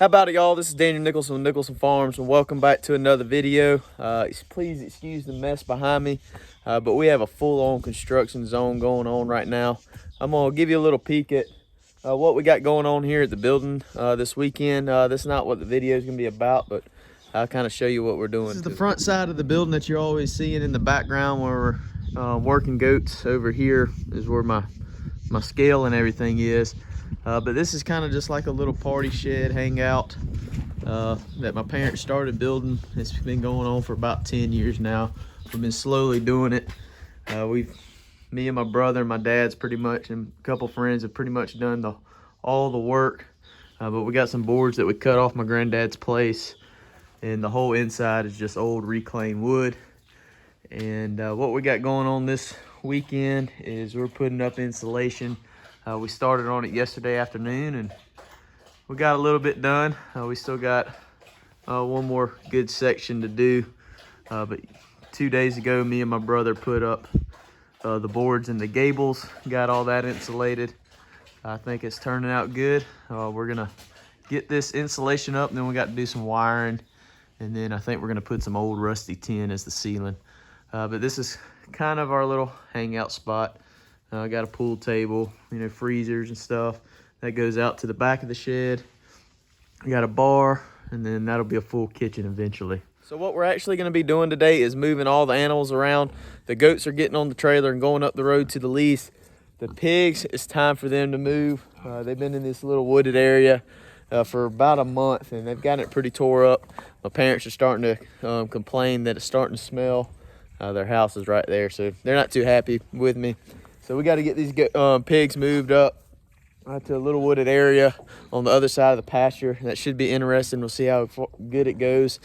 How about it, y'all? This is Daniel Nicholson with Nicholson Farms, and welcome back to another video. Please excuse the mess behind me, but we have a full-on construction zone going on right now. I'm gonna give you a little peek at what we got going on here at the building this weekend. This is not what the video is gonna be about, but I'll kind of show you what we're doing. This is the front side of the building that you're always seeing in the background where we're working goats. Over here is where my scale and everything is. But this is kind of just like a little party shed hangout that my parents started building. It's been going on for about 10 years now. We've been slowly doing it. Me and my brother and my dad's pretty much, and a couple friends have pretty much done all the work. But we got some boards that we cut off my granddad's place, and the whole inside is just old reclaimed wood. And what we got going on this weekend is we're putting up insulation. We started on it yesterday afternoon and we got a little bit done. We still got one more good section to do. But 2 days ago, me and my brother put up the boards and the gables, got all that insulated. I think it's turning out good. We're gonna get this insulation up, and then we got to do some wiring. And then I think we're gonna put some old rusty tin as the ceiling. But this is kind of our little hangout spot. I got a pool table, freezers and stuff. That goes out to the back of the shed. We got a bar, and then that'll be a full kitchen eventually. So what we're actually gonna be doing today is moving all the animals around. The goats are getting on the trailer and going up the road to the lease. The pigs, it's time for them to move. They've been in this little wooded area for about a month, and they've gotten it pretty tore up. My parents are starting to complain that it's starting to smell. Their house is right there, so they're not too happy with me. So we got to get these pigs moved up to a little wooded area on the other side of the pasture. That should be interesting. We'll see how good it goes.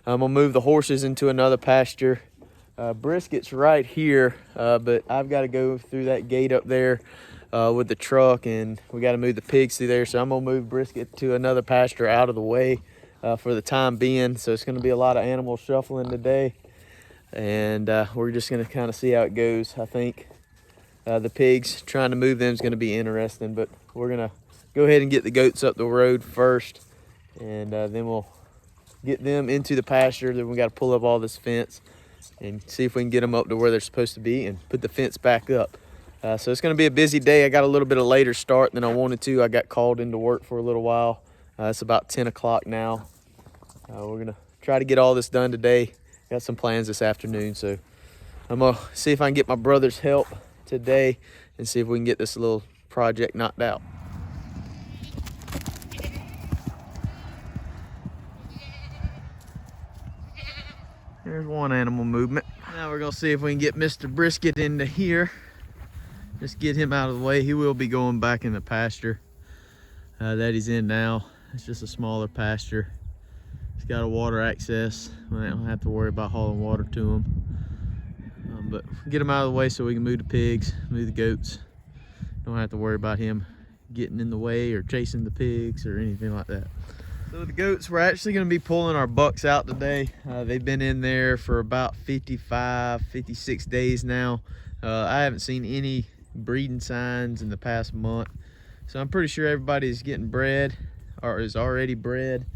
I'm gonna move the horses into another pasture. Brisket's right here, but I've got to go through that gate up there with the truck, and we got to move the pigs through there. So I'm gonna move Brisket to another pasture out of the way for the time being. So it's gonna be a lot of animal shuffling today, and we're just gonna kind of see how it goes. I think the pigs, trying to move them is going to be interesting, but we're going to go ahead and get the goats up the road first, and then we'll get them into the pasture. Then we got to pull up all this fence and see if we can get them up to where they're supposed to be and put the fence back up. So it's going to be a busy day. I got a little bit of later start than I wanted to. I got called into work for a little while. It's about 10 o'clock now. We're going to try to get all this done today. Got some plans this afternoon, so I'm going to see if I can get my brother's help today and see if we can get this little project knocked out. There's one animal movement. Now we're gonna see if we can get Mr. Brisket into here. Just get him out of the way. He will be going back in the pasture that he's in now. It's just a smaller pasture. He's got a water access. I don't have to worry about hauling water to him. But get him out of the way so we can move the pigs, move the goats. Don't have to worry about him getting in the way or chasing the pigs or anything like that. So the goats, we're actually going to be pulling our bucks out today. They've been in there for about 55, 56 days now. I haven't seen any breeding signs in the past month. So I'm pretty sure everybody's getting bred or is already bred.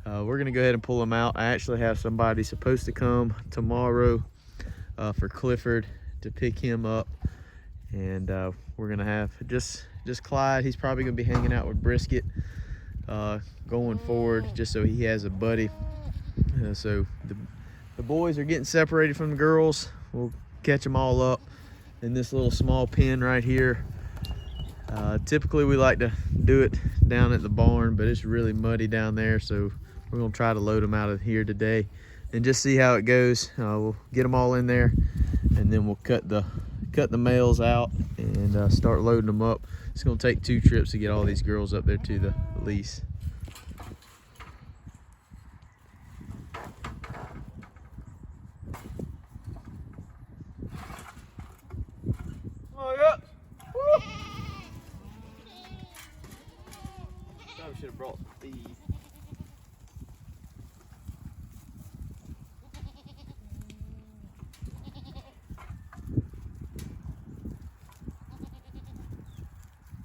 We're going to go ahead and pull them out. I actually have somebody supposed to come tomorrow for Clifford to pick him up, and we're gonna have just Clyde. He's probably gonna be hanging out with Brisket going forward, just so he has a buddy. So the boys are getting separated from the girls. We'll catch them all up in this little small pen right here. Typically we like to do it down at the barn, but it's really muddy down there, so we're gonna try to load them out of here today and just see how it goes. We'll get them all in there, and then we'll cut the males out and start loading them up. It's gonna take 2 trips to get all these girls up there to the lease. Oh yeah! Woo! Probably should have brought some feed.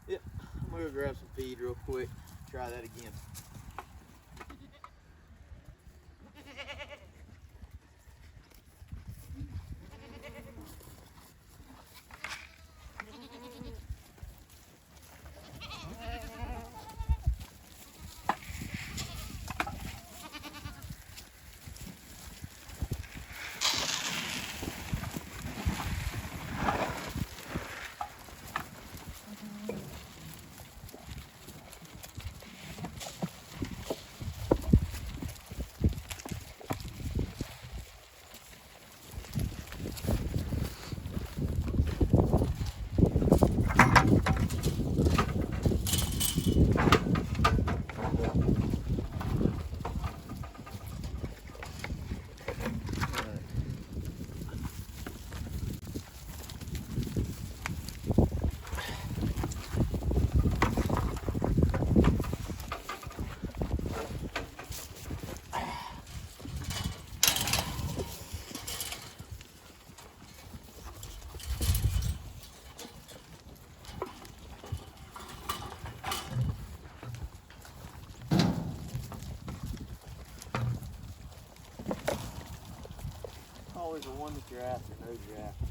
Yep, I'm gonna go grab some feed real quick. Try that again. always the one that you're after knows you're after.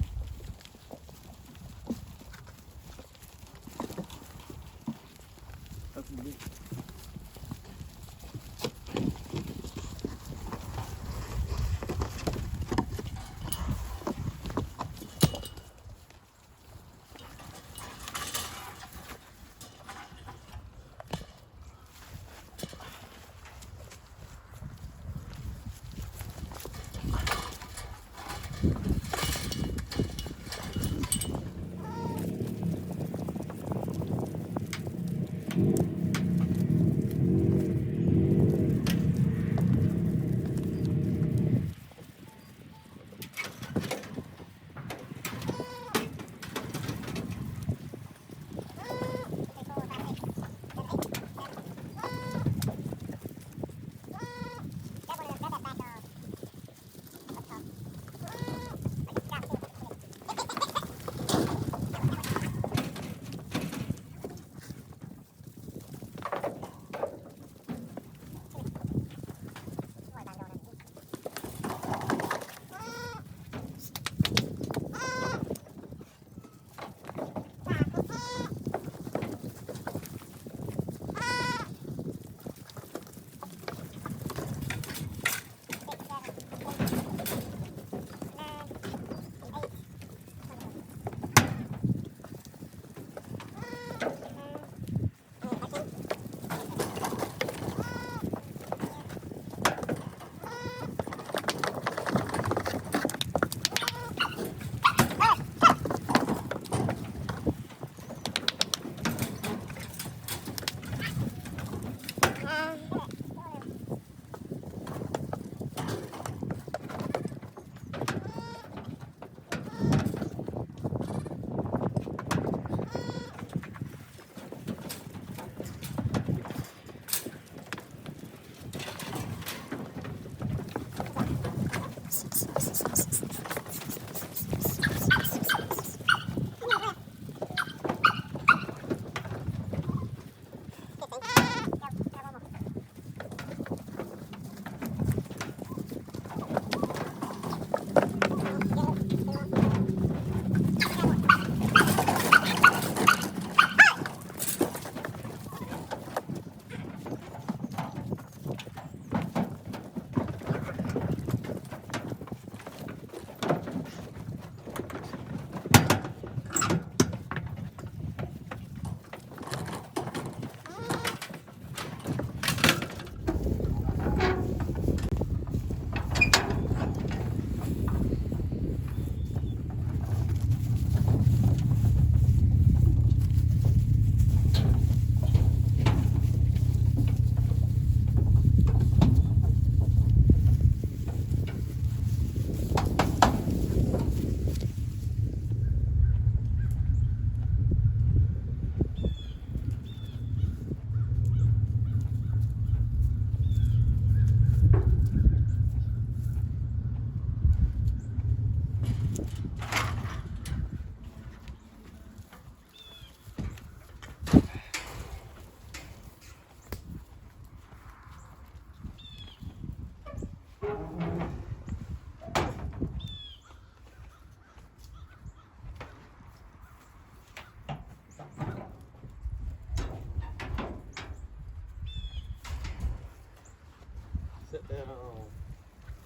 Sit down.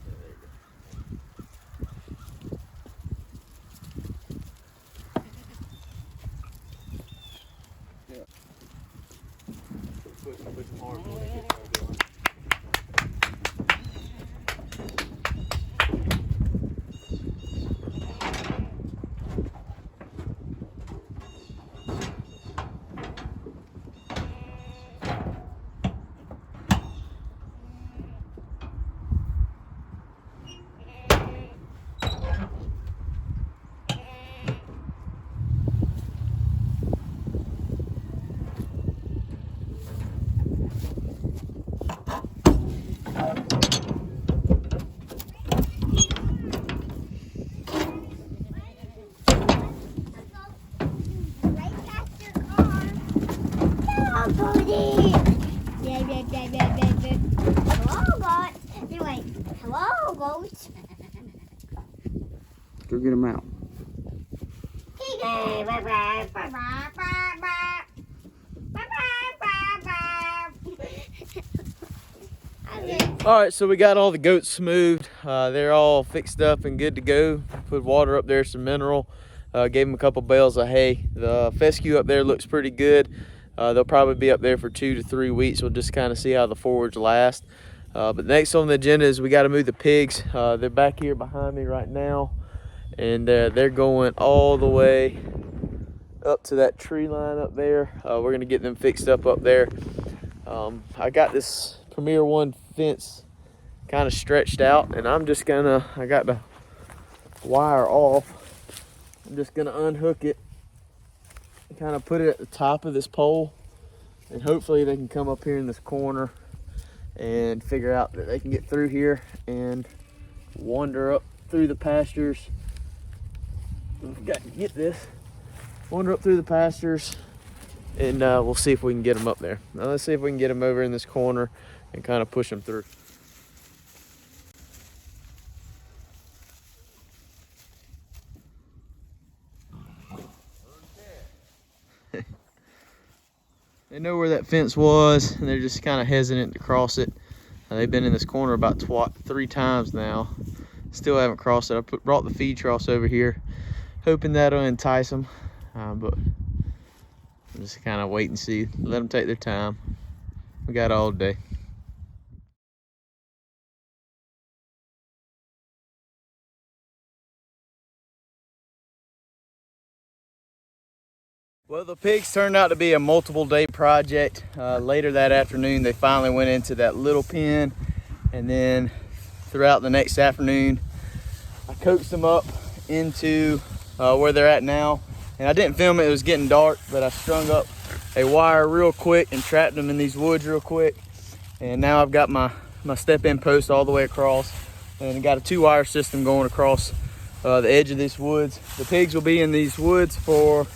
There you go. Yeah. Put some arms on it. Hello, goats. go get them out. All right, so we got all the goats moved. They're all fixed up and good to go. Put water up there, some mineral. Gave them a couple bales of hay. The fescue up there looks pretty good. They'll probably be up there for 2 to 3 weeks. We'll just kind of see how the forage lasts. But next on the agenda is we got to move the pigs. They're back here behind me right now, and they're going all the way up to that tree line up there. We're gonna get them fixed up there. I got this Premier One fence kind of stretched out, and I got the wire off. I'm just gonna unhook it, kind of put it at the top of this pole, and hopefully they can come up here in this corner and figure out that they can get through here and wander up through the pastures. We've got to get this. Wander up through the pastures, and we'll see if we can get them up there. Now let's see if we can get them over in this corner and kind of push them through. They know where that fence was, and they're just kind of hesitant to cross it. They've been in this corner about 3 times now. Still haven't crossed it. I brought the feed troughs over here, hoping that'll entice them. But I'm just kind of wait and see. Let them take their time. We got all day. Well, the pigs turned out to be a multiple day project. Later that afternoon, they finally went into that little pen, and then throughout the next afternoon, I coaxed them up into where they're at now. And I didn't film it, it was getting dark, but I strung up a wire real quick and trapped them in these woods real quick. And now I've got my step-in post all the way across, and I got a 2-wire system going across the edge of these woods. The pigs will be in these woods for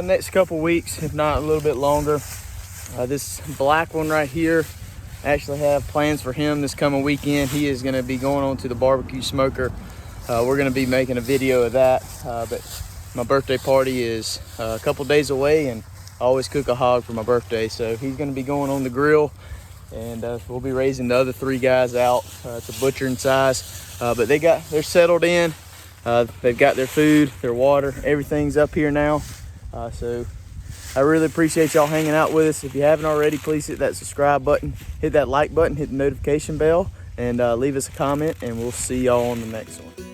next couple weeks, if not a little bit longer. This black one right here, I actually have plans for him this coming weekend. He is gonna be going on to the barbecue smoker. We're gonna be making a video of that, but my birthday party is a couple days away, and I always cook a hog for my birthday. So he's gonna be going on the grill, and we'll be raising the other 3 guys out. It's a butchering size, but they're settled in. They've got their food, their water, everything's up here now. So I really appreciate y'all hanging out with us. If you haven't already, please hit that subscribe button, hit that like button, hit the notification bell, and leave us a comment, and we'll see y'all on the next one.